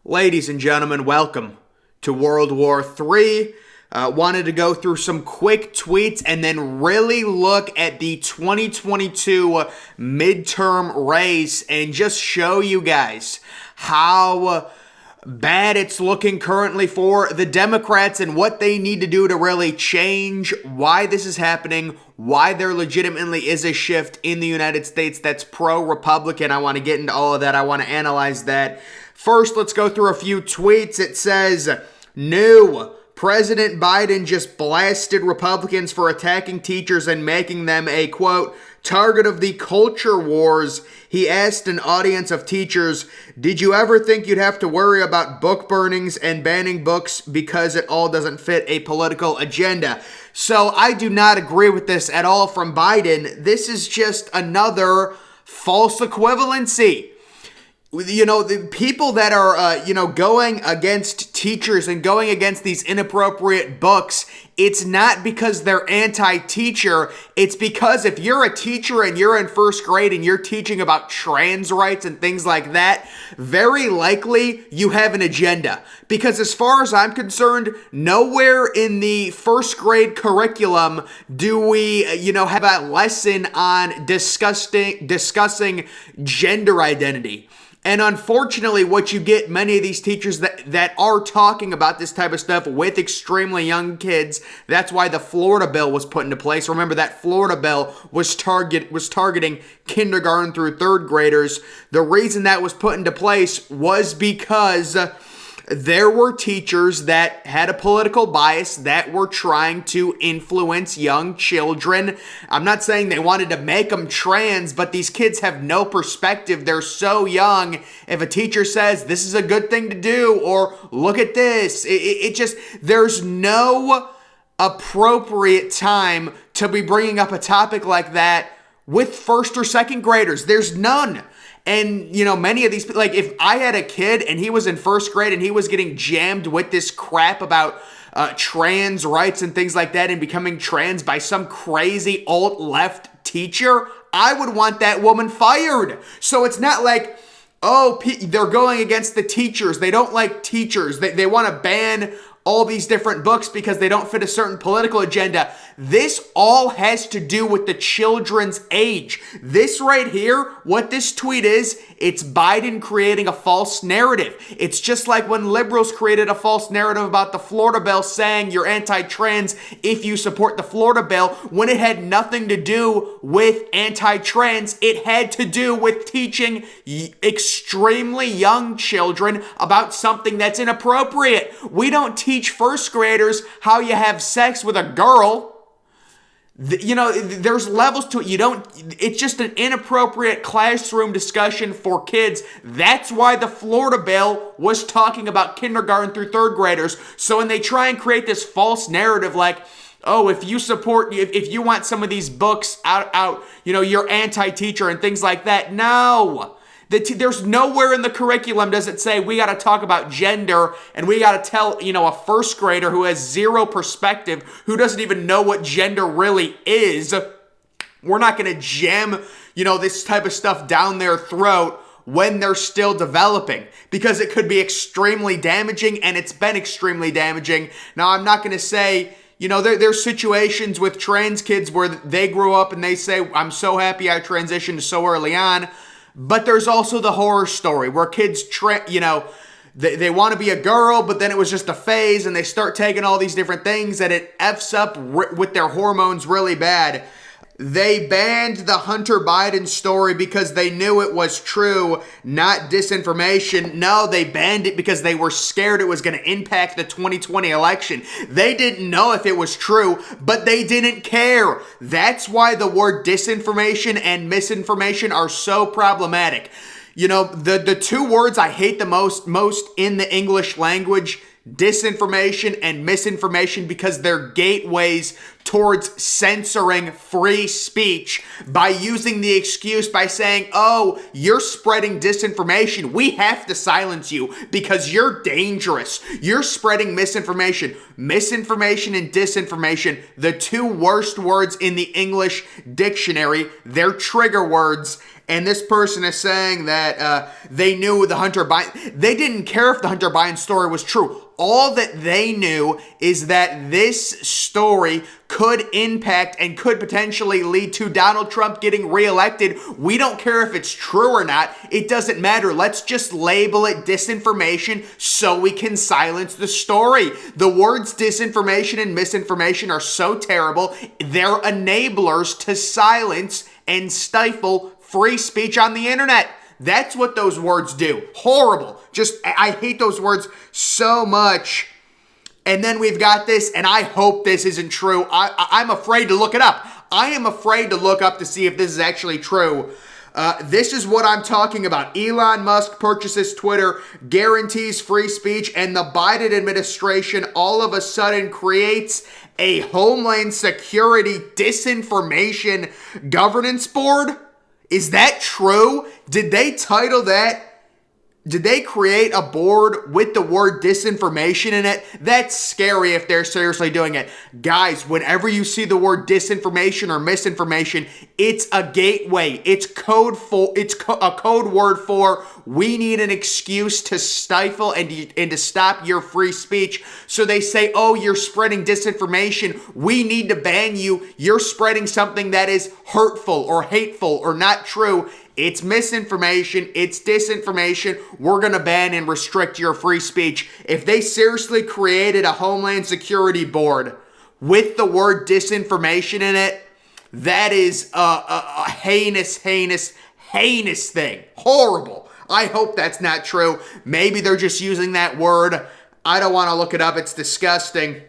Ladies and gentlemen, welcome to World War III. Wanted to go through some quick tweets and then really look at the 2022 midterm race and just show you guys how bad it's looking currently for the Democrats and what they need to do to really change why this is happening, why there legitimately is a shift in the United States that's pro-Republican. I want to get into all of that. I want to analyze that. First, let's go through a few tweets. It says, new. President Biden just blasted Republicans for attacking teachers and making them a, quote, target of the culture wars. He asked an audience of teachers, did you ever think you'd have to worry about book burnings and banning books because it all doesn't fit a political agenda? So I do not agree with this at all from Biden. This is just another false equivalency. You know, the people that are, going against teachers and going against these inappropriate books, it's not because they're anti-teacher. It's because if you're a teacher and you're in first grade and you're teaching about trans rights and things like that, very likely you have an agenda. Because as far as I'm concerned, nowhere in the first grade curriculum do we, have a lesson on discussing gender identity. And unfortunately, what you get, many of these teachers that are talking about this type of stuff with extremely young kids, that's why the Florida bill was put into place. Remember, that Florida bill was targeting kindergarten through third graders. The reason that was put into place was because there were teachers that had a political bias that were trying to influence young children. I'm not saying they wanted to make them trans, but these kids have no perspective. They're so young. If a teacher says this is a good thing to do or look at this, there's no appropriate time to be bringing up a topic like that with first or second graders. There's none. And, many of these, like if I had a kid and he was in first grade and he was getting jammed with this crap about trans rights and things like that and becoming trans by some crazy alt-left teacher, I would want that woman fired. So it's not like, they're going against the teachers. They don't like teachers. They want to ban all these different books because they don't fit a certain political agenda. This all has to do with the children's age. This right here, what this tweet is, it's Biden creating a false narrative. It's just like when liberals created a false narrative about the Florida bill saying you're anti-trans if you support the Florida bill, when it had nothing to do with anti-trans. It had to do with teaching extremely young children about something that's inappropriate. We don't teach first graders how you have sex with a girl. There's levels to it. It's just an inappropriate classroom discussion for kids. That's why the Florida bill was talking about kindergarten through third graders. So when they try and create this false narrative like, if you want some of these books out, you're anti-teacher and things like that. No. There's nowhere in the curriculum does it say we got to talk about gender and we got to tell, a first grader who has zero perspective, who doesn't even know what gender really is. We're not going to jam, this type of stuff down their throat when they're still developing, because it could be extremely damaging, and it's been extremely damaging. Now, I'm not going to say, there's situations with trans kids where they grew up and they say, I'm so happy I transitioned so early on. But there's also the horror story where kids, they want to be a girl, but then it was just a phase and they start taking all these different things and it F's up with their hormones really bad. They banned the Hunter Biden story because they knew it was true, not disinformation. No, they banned it because they were scared it was going to impact the 2020 election. They didn't know if it was true, but they didn't care. That's why the word disinformation and misinformation are so problematic. The two words I hate the most in the English language, disinformation and misinformation, because they're gateways towards censoring free speech by using the excuse by saying, you're spreading disinformation. We have to silence you because you're dangerous. You're spreading misinformation. Misinformation and disinformation, the two worst words in the English dictionary, they're trigger words. And this person is saying that they knew the Hunter Biden. They didn't care if the Hunter Biden story was true. All that they knew is that this story could impact and could potentially lead to Donald Trump getting reelected. We don't care if it's true or not. It doesn't matter. Let's just label it disinformation so we can silence the story. The words disinformation and misinformation are so terrible. They're enablers to silence and stifle free speech on the internet. That's what those words do. Horrible. I hate those words so much. And then we've got this, and I hope this isn't true. I'm afraid to look it up. I am afraid to look up to see if this is actually true. This is what I'm talking about. Elon Musk purchases Twitter, guarantees free speech, and the Biden administration all of a sudden creates a Homeland Security disinformation governance board. Is that true? Did they title that? Did they create a board with the word disinformation in it? That's scary if they're seriously doing it. Guys, whenever you see the word disinformation or misinformation, it's a gateway. It's a code word for we need an excuse to stifle and to stop your free speech. So they say, oh, you're spreading disinformation. We need to ban you. You're spreading something that is hurtful or hateful or not true. It's misinformation. It's disinformation. We're going to ban and restrict your free speech. If they seriously created a Homeland Security board with the word disinformation in it, that is a heinous, heinous, heinous thing. Horrible. I hope that's not true. Maybe they're just using that word. I don't want to look it up. It's disgusting.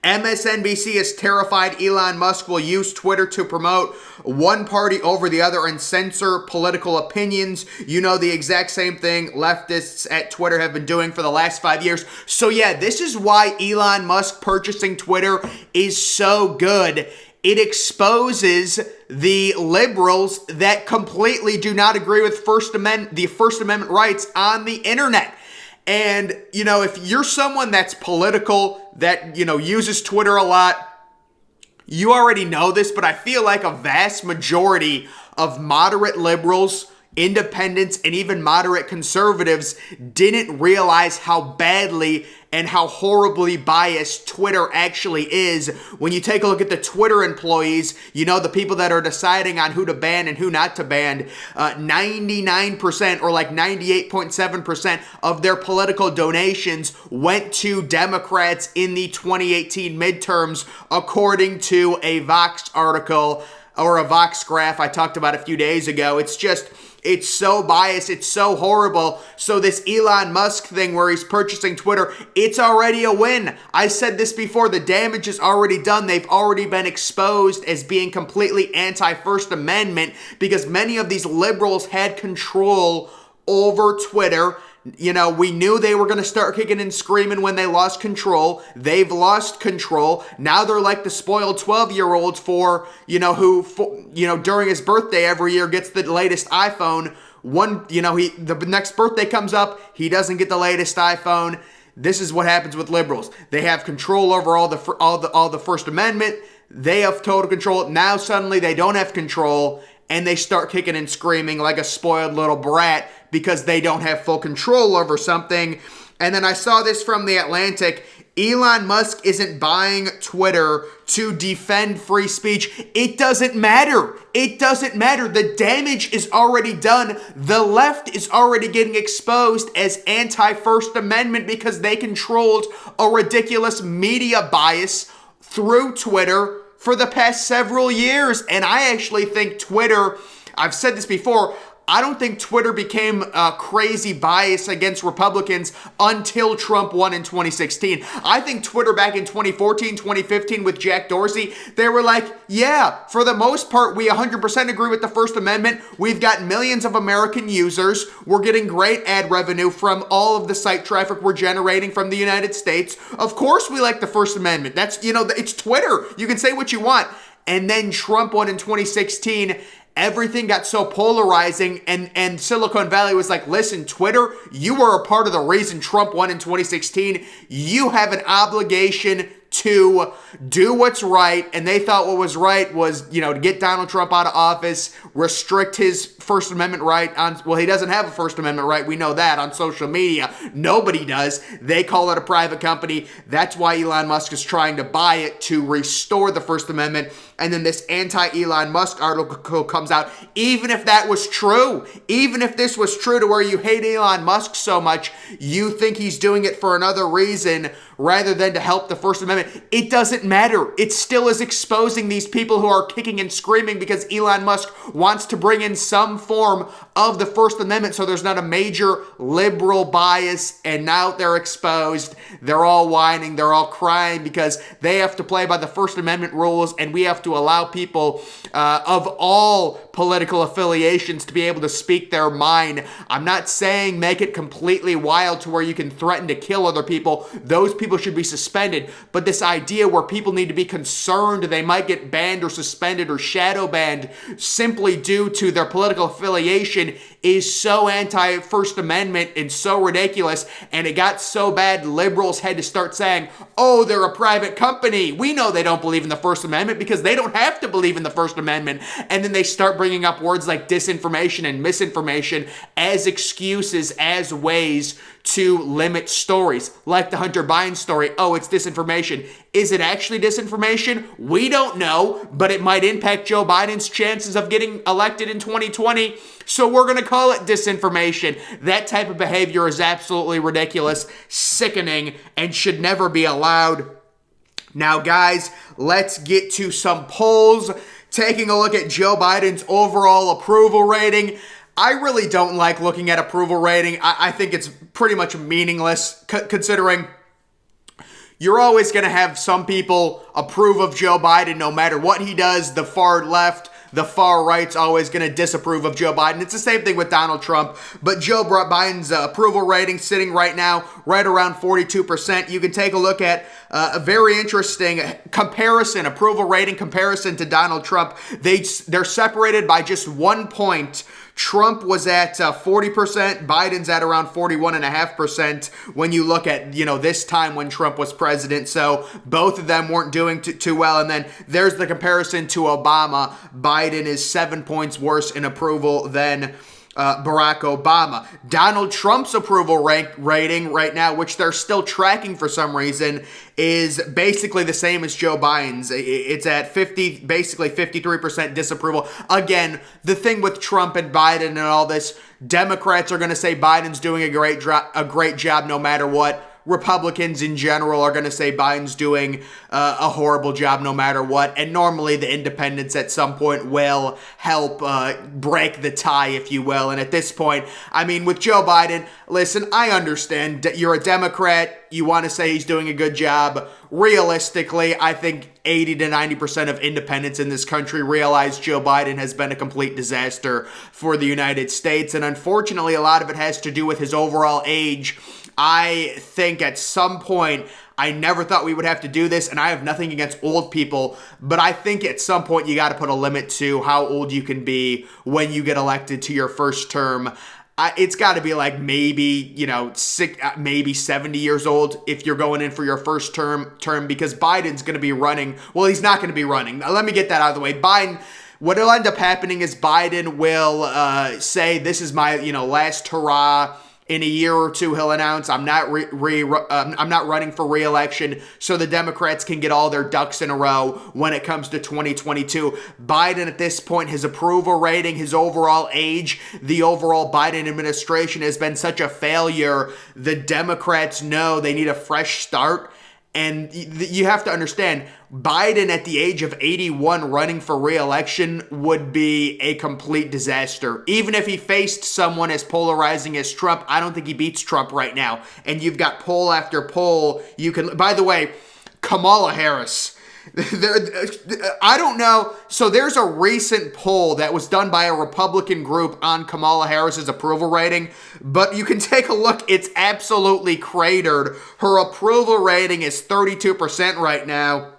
MSNBC is terrified Elon Musk will use Twitter to promote one party over the other and censor political opinions. You know, the exact same thing leftists at Twitter have been doing for the last 5 years. So yeah, this is why Elon Musk purchasing Twitter is so good. It exposes the liberals that completely do not agree with the First Amendment rights on the internet. And, you know, if you're someone that's political, that, you know, uses Twitter a lot, you already know this, but I feel like a vast majority of moderate liberals, independents, and even moderate conservatives didn't realize how badly and how horribly biased Twitter actually is. When you take a look at the Twitter employees, you know, the people that are deciding on who to ban and who not to ban, 99% or like 98.7% of their political donations went to Democrats in the 2018 midterms, according to a Vox article or a Vox graph I talked about a few days ago. It's so biased. It's so horrible. So this Elon Musk thing where he's purchasing Twitter, it's already a win. I said this before. The damage is already done. They've already been exposed as being completely anti-First Amendment because many of these liberals had control over Twitter. You know, we knew they were going to start kicking and screaming when they lost control. They've lost control. Now they're like the spoiled 12-year-olds who during his birthday every year gets the latest iPhone. The next birthday comes up, he doesn't get the latest iPhone. This is what happens with liberals. They have control over all the First Amendment. They have total control. Now suddenly they don't have control, and they start kicking and screaming like a spoiled little brat because they don't have full control over something. And then I saw this from The Atlantic. Elon Musk isn't buying Twitter to defend free speech. It doesn't matter. It doesn't matter. The damage is already done. The left is already getting exposed as anti-First Amendment because they controlled a ridiculous media bias through Twitter for the past several years. And I actually think Twitter, I've said this before, I don't think Twitter became a crazy bias against Republicans until Trump won in 2016. I think Twitter back in 2014, 2015 with Jack Dorsey, they were like, yeah, for the most part, we 100% agree with the First Amendment. We've got millions of American users. We're getting great ad revenue from all of the site traffic we're generating from the United States. Of course, we like the First Amendment. That's, it's Twitter. You can say what you want. And then Trump won in 2016. Everything got so polarizing, and Silicon Valley was like, listen, Twitter, you were a part of the reason Trump won in 2016. You have an obligation to do what's right, and they thought what was right was, to get Donald Trump out of office, restrict his First Amendment right on, well, he doesn't have a First Amendment right, we know that, on social media. Nobody does. They call it a private company. That's why Elon Musk is trying to buy it to restore the First Amendment. And then this anti-Elon Musk article comes out. Even if that was true, even if this was true to where you hate Elon Musk so much, you think he's doing it for another reason rather than to help the First Amendment, it doesn't matter. It still is exposing these people who are kicking and screaming because Elon Musk wants to bring in some form of the First Amendment so there's not a major liberal bias, and now they're exposed. They're all whining. They're all crying because they have to play by the First Amendment rules, and we have to allow people of all political affiliations to be able to speak their mind. I'm not saying make it completely wild to where you can threaten to kill other people. Those people should be suspended. But this idea where people need to be concerned they might get banned or suspended or shadow banned simply due to their political affiliation is so anti-First Amendment and so ridiculous. And it got so bad, liberals had to start saying, oh, they're a private company. We know they don't believe in the First Amendment because they don't have to believe in the First Amendment. And then they start bringing up words like disinformation and misinformation as excuses, as ways to limit stories. Like the Hunter Biden story. Oh, it's disinformation. Is it actually disinformation? We don't know, but it might impact Joe Biden's chances of getting elected in 2020. So we're going to call it disinformation. That type of behavior is absolutely ridiculous, sickening, and should never be allowed. Now, guys, let's get to some polls. Taking a look at Joe Biden's overall approval rating. I really don't like looking at approval rating. I think it's pretty much meaningless considering you're always going to have some people approve of Joe Biden no matter what he does. The far left, the far right's always going to disapprove of Joe Biden. It's the same thing with Donald Trump. But Joe Biden's approval rating sitting right now right around 42%. You can take a look at a very interesting comparison, approval rating comparison to Donald Trump. They're separated by just 1 point. Trump was at 40%. Biden's at around 41.5% when you look at, this time when Trump was president. So both of them weren't doing too well. And then there's the comparison to Obama. Biden is 7 points worse in approval than Barack Obama. Donald Trump's approval rating right now, which they're still tracking for some reason, is basically the same as Joe Biden's. It's at basically 53% disapproval. Again, the thing with Trump and Biden and all this, Democrats are going to say Biden's doing a great job no matter what. Republicans in general are going to say Biden's doing a horrible job no matter what. And normally the independents at some point will help break the tie, if you will. And at this point, with Joe Biden, listen, I understand that you're a Democrat. You want to say he's doing a good job. Realistically, I think 80 to 90% of independents in this country realize Joe Biden has been a complete disaster for the United States. And unfortunately, a lot of it has to do with his overall age. I think at some point, I never thought we would have to do this, and I have nothing against old people, but I think at some point you got to put a limit to how old you can be when you get elected to your first term. It's got to be like maybe, maybe 70 years old if you're going in for your first term because Biden's going to be running. Well, he's not going to be running. Now, let me get that out of the way. Biden, what'll end up happening is Biden will say, this is my, last hurrah. In a year or two, he'll announce, I'm not running for re-election, so the Democrats can get all their ducks in a row when it comes to 2022. Biden, at this point, his approval rating, his overall age, the overall Biden administration has been such a failure. The Democrats know they need a fresh start. And you have to understand, Biden at the age of 81 running for re-election would be a complete disaster. Even if he faced someone as polarizing as Trump, I don't think he beats Trump right now. And you've got poll after poll. By the way, Kamala Harris. I don't know. So there's a recent poll that was done by a Republican group on Kamala Harris's approval rating, but you can take a look. It's absolutely cratered. Her approval rating is 32% right now.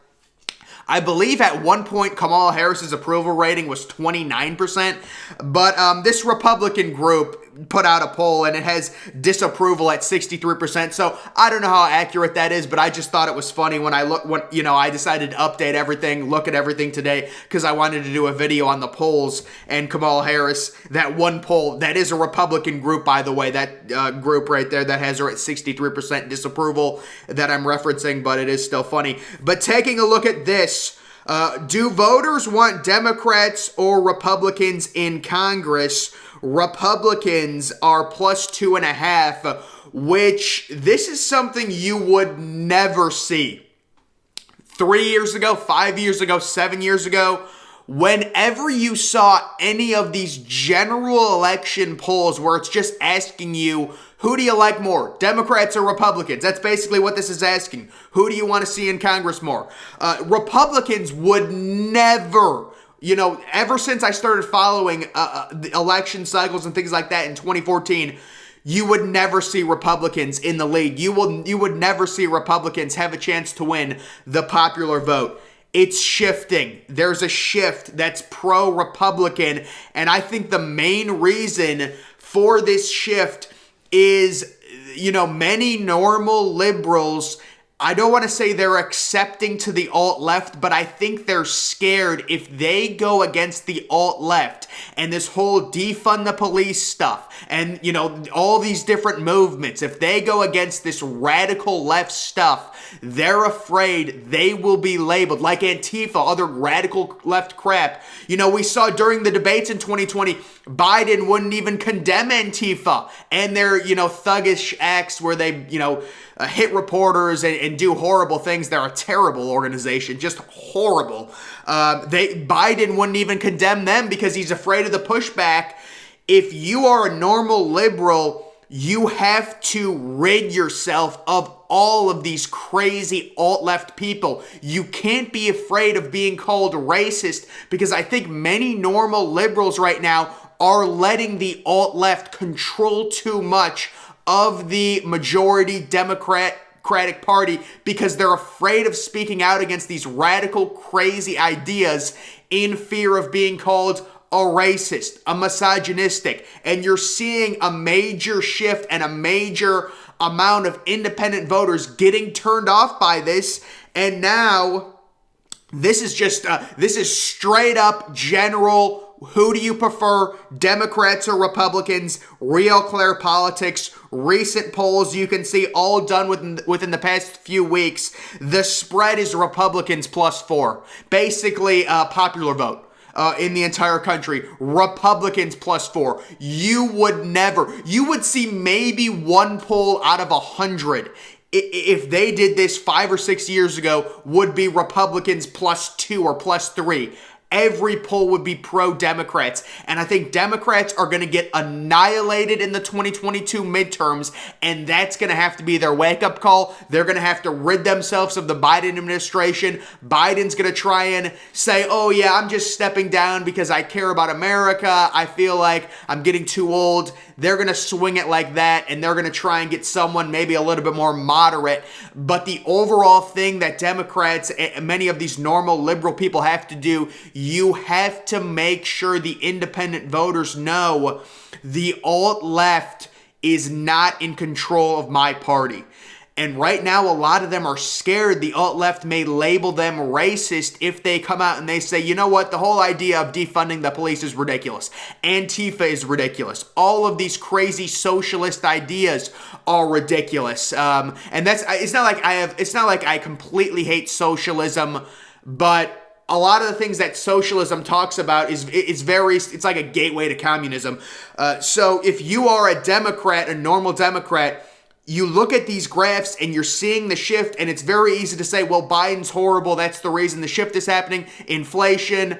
I believe at one point Kamala Harris's approval rating was 29%, but this Republican group, put out a poll and it has disapproval at 63%. So I don't know how accurate that is, but I just thought it was funny when I decided to update everything, look at everything today, because I wanted to do a video on the polls and Kamala Harris. That one poll, that is a Republican group, by the way, that group right there that has her at 63% disapproval that I'm referencing, but it is still funny. But taking a look at this, do voters want Democrats or Republicans in Congress? Republicans are plus 2.5, which this is something you would never see 3 years ago, 5 years ago, 7 years ago. Whenever you saw any of these general election polls where it's just asking you, who do you like more, Democrats or Republicans? That's basically what this is asking. Who do you want to see in Congress more? Republicans would never, ever since I started following the election cycles and things like that in 2014, you would never see Republicans in the lead. You would never see Republicans have a chance to win the popular vote. It's shifting. There's a shift that's pro-Republican, and I think the main reason for this shift is, many normal liberals, I don't want to say they're accepting to the alt-left, but I think they're scared if they go against the alt-left and this whole defund the police stuff and, all these different movements, if they go against this radical left stuff, they're afraid they will be labeled like Antifa, other radical left crap. We saw during the debates in 2020, Biden wouldn't even condemn Antifa and their, thuggish acts where they, hit reporters and do horrible things. They're a terrible organization, just horrible. Biden wouldn't even condemn them because he's afraid of the pushback. If you are a normal liberal, you have to rid yourself of all of these crazy alt-left people. You can't be afraid of being called racist, because I think many normal liberals right now are letting the alt-left control too much of the majority Democratic Party because they're afraid of speaking out against these radical, crazy ideas in fear of being called a racist, a misogynistic. And you're seeing a major shift and a major amount of independent voters getting turned off by this. And now this is straight up general. Who do you prefer, Democrats or Republicans? Real clear politics. Recent polls you can see all done within the past few weeks. The spread is Republicans +4. Basically, popular vote. In the entire country, Republicans +4. You would see maybe one poll out of 100 if they did this 5 or 6 years ago would be Republicans +2 or +3. Every poll would be pro-Democrats. And I think Democrats are going to get annihilated in the 2022 midterms, and that's going to have to be their wake-up call. They're going to have to rid themselves of the Biden administration. Biden's going to try and say, oh yeah, I'm just stepping down because I care about America. I feel like I'm getting too old. They're going to swing it like that, and they're going to try and get someone maybe a little bit more moderate. But the overall thing that Democrats, many of these normal liberal people have to do, you have to make sure the independent voters know the alt-left is not in control of my party. And right now, a lot of them are scared the alt-left may label them racist if they come out and they say, you know what, the whole idea of defunding the police is ridiculous. Antifa is ridiculous. All of these crazy socialist ideas are ridiculous. And it's not like I completely hate socialism, but a lot of the things that socialism talks about it's like a gateway to communism. So if you are a Democrat, a normal Democrat, you look at these graphs and you're seeing the shift, and it's very easy to say, well, Biden's horrible. That's the reason the shift is happening. Inflation,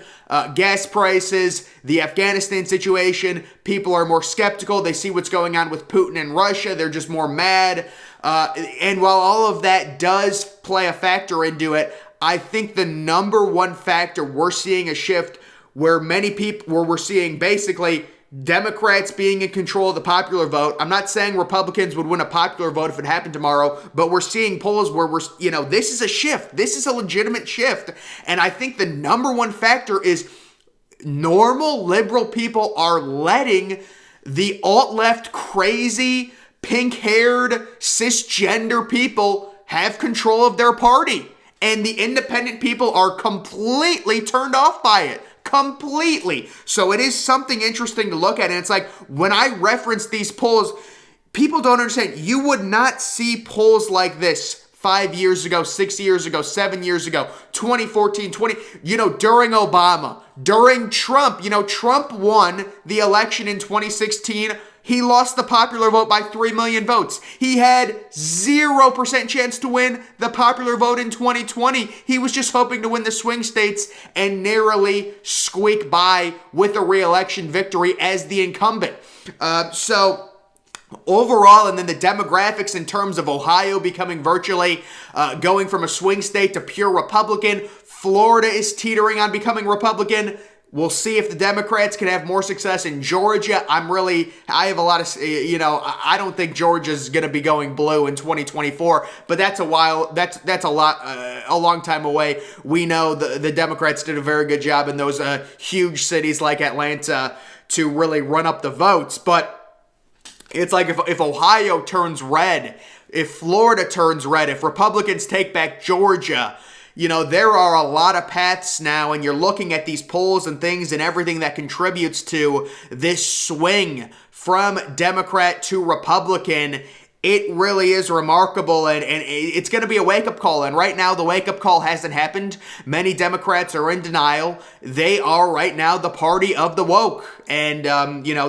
gas prices, the Afghanistan situation. People are more skeptical. They see what's going on with Putin and Russia. They're just more mad. And while all of that does play a factor into it, I think the number one factor, we're seeing a shift where we're seeing basically Democrats being in control of the popular vote. I'm not saying Republicans would win a popular vote if it happened tomorrow, but we're seeing polls where this is a shift. This is a legitimate shift. And I think the number one factor is normal liberal people are letting The alt-left crazy, pink-haired, cisgender people have control of their party. And the independent people are completely turned off by it. Completely. So it is something interesting to look at. And it's like, when I reference these polls, people don't understand. You would not see polls like this 5 years ago, 6 years ago, 7 years ago, 2014, during Obama, during Trump. Trump won the election in 2016. He lost the popular vote by 3 million votes. He had 0% chance to win the popular vote in 2020. He was just hoping to win the swing states and narrowly squeak by with a re-election victory as the incumbent. Overall, and then the demographics in terms of Ohio becoming virtually going from a swing state to pure Republican. Florida is teetering on becoming Republican. We'll see if the Democrats can have more success in Georgia. I have a lot of, I don't think Georgia's going to be going blue in 2024, but that's a long time away. We know the Democrats did a very good job in those huge cities like Atlanta to really run up the votes. But it's like if Ohio turns red, if Florida turns red, if Republicans take back Georgia, there are a lot of paths now, and you're looking at these polls and things and everything that contributes to this swing from Democrat to Republican. It really is remarkable, and it's going to be a wake-up call. And right now, the wake-up call hasn't happened. Many Democrats are in denial. They are right now the party of the woke. And,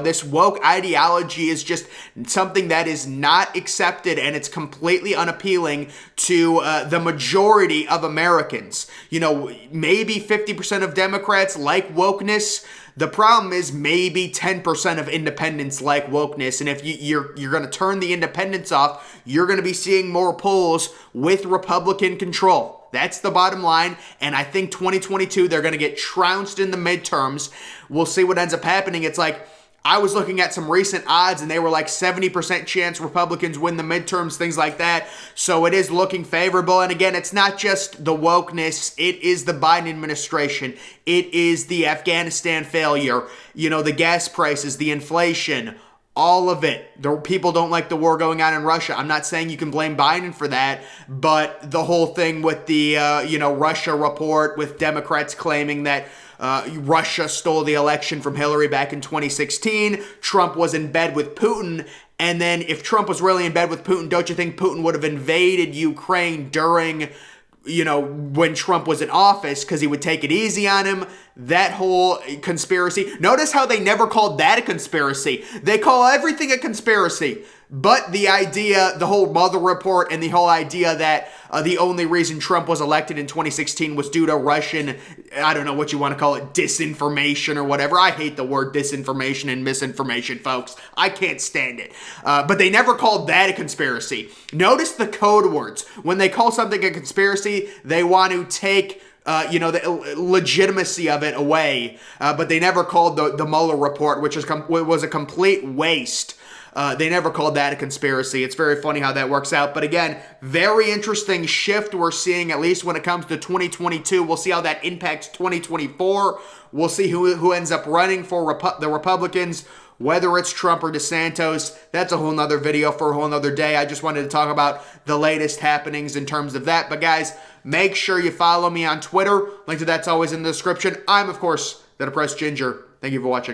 this woke ideology is just something that is not accepted, and it's completely unappealing to the majority of Americans. Maybe 50% of Democrats like wokeness. The problem is maybe 10% of independents like wokeness, and if you're going to turn the independents off, you're going to be seeing more polls with Republican control. That's the bottom line, and I think 2022, they're going to get trounced in the midterms. We'll see what ends up happening. It's like, I was looking at some recent odds, and they were like 70% chance Republicans win the midterms, things like that. So it is looking favorable. And again, it's not just the wokeness. It is the Biden administration. It is the Afghanistan failure, the gas prices, the inflation, all of it. The people don't like the war going on in Russia. I'm not saying you can blame Biden for that, but the whole thing with the, Russia report, with Democrats claiming that Russia stole the election from Hillary back in 2016. Trump was in bed with Putin. And then if Trump was really in bed with Putin, don't you think Putin would have invaded Ukraine during, when Trump was in office, because he would take it easy on him? That whole conspiracy. Notice how they never called that a conspiracy. They call everything a conspiracy. But the idea, the whole Mueller report, and the whole idea that the only reason Trump was elected in 2016 was due to Russian, I don't know what you want to call it, disinformation or whatever. I hate the word disinformation and misinformation, folks. I can't stand it. But they never called that a conspiracy. Notice the code words. When they call something a conspiracy, they want to take the legitimacy of it away. But they never called the Mueller report, which was a complete waste. They never called that a conspiracy. It's very funny how that works out. But again, very interesting shift we're seeing, at least when it comes to 2022. We'll see how that impacts 2024. We'll see who ends up running for the Republicans, whether it's Trump or DeSantis. That's a whole nother video for a whole nother day. I just wanted to talk about the latest happenings in terms of that. But guys, make sure you follow me on Twitter. Link to that's always in the description. I'm, of course, the Depressed Ginger. Thank you for watching.